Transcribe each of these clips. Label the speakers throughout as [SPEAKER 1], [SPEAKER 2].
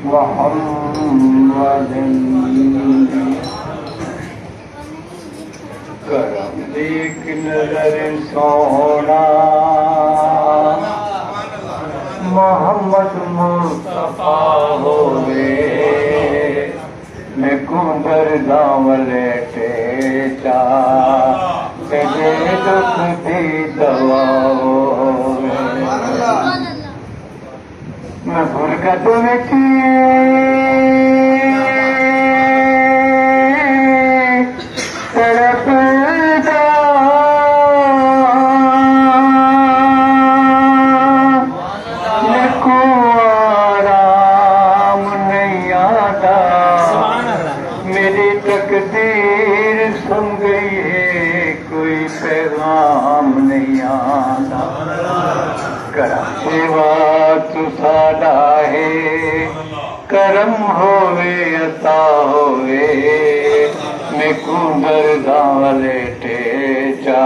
[SPEAKER 1] मुहम्मद करम देख नजर सोना मोहम्मद मुस्तफा होवे मैं कुंदर दामले टेचा तेरे दुख दी दवा होवे मैं फुरकत विच तड़पदा को आराम नहीं आता मेरी तकदीर सुन गई है कोई पैगाम नहीं आता करम सेवा तू साडा है करम होवे अता होवे मैं कुंदर दावले टेचा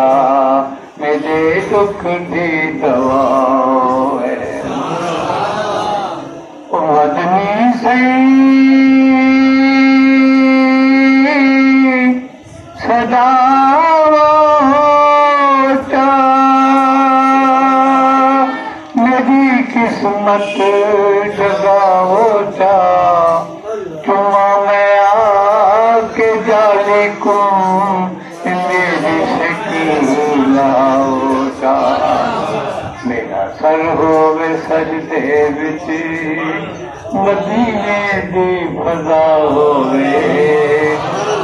[SPEAKER 1] मेरे दुख दी दवा है मदनी सही सदा मेरी किस्मत जगाओ चा चुमा मैं आके जाने को मेरी शिकलाओ चा मेरा सर होवे सजदे विच मदीने दी फजा होवे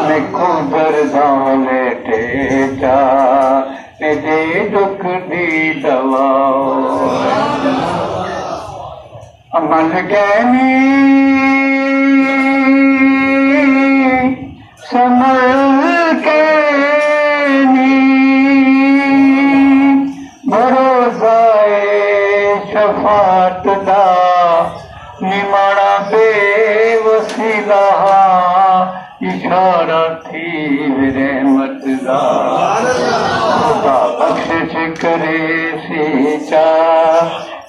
[SPEAKER 1] मैं कुंदर दामले टेचा मेरे दुख दी दवा अमल गैनी समल कैनी भरोसाए शफात दा निमाणा बेवसीला इशारा थी रहमत दा खुदा बख्शिश करे सीचा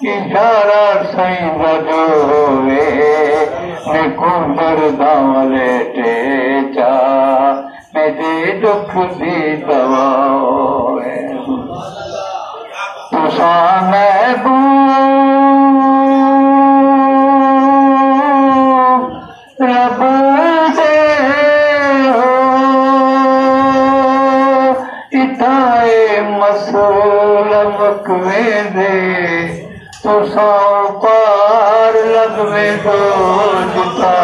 [SPEAKER 1] इशारा सही बजो होवे मैं कुंदर दामले टेचा मेरे दुख दी दवा होवे तुसा महबूब रब दे हो इताए मसलम कवेंदे तुसा पार लगवे दो जिता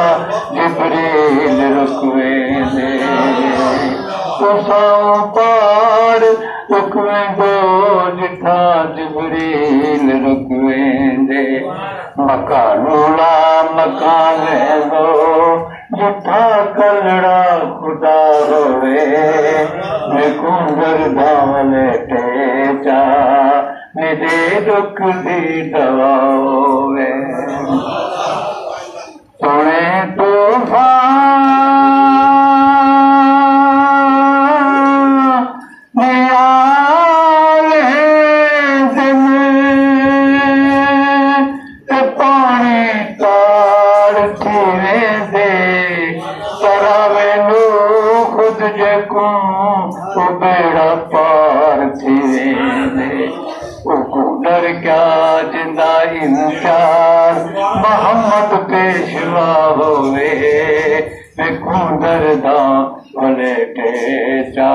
[SPEAKER 1] जिब्रील रुकवेंदे तुसा पार रुकवे दो जिथा जिब्रील रुकवेंदे मकानूला मकान दो जिथा कलड़ा खुदा होवे मैं कुंदर दामले टेचा मेरे दुख दी दवा होवे सोने तूफान आए दिन ते पानी तार थीवे दे तरावे नू खुद जकू तो बेड़ा पार थीवे दे डर क्या जिंदा इंसान मोहम्मद पेशवा होवे मैं कुंदर दामले टेचा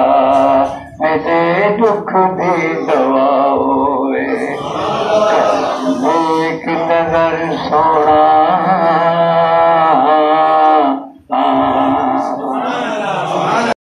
[SPEAKER 1] मेरे दुख दी दवा होवे एक नजर सोना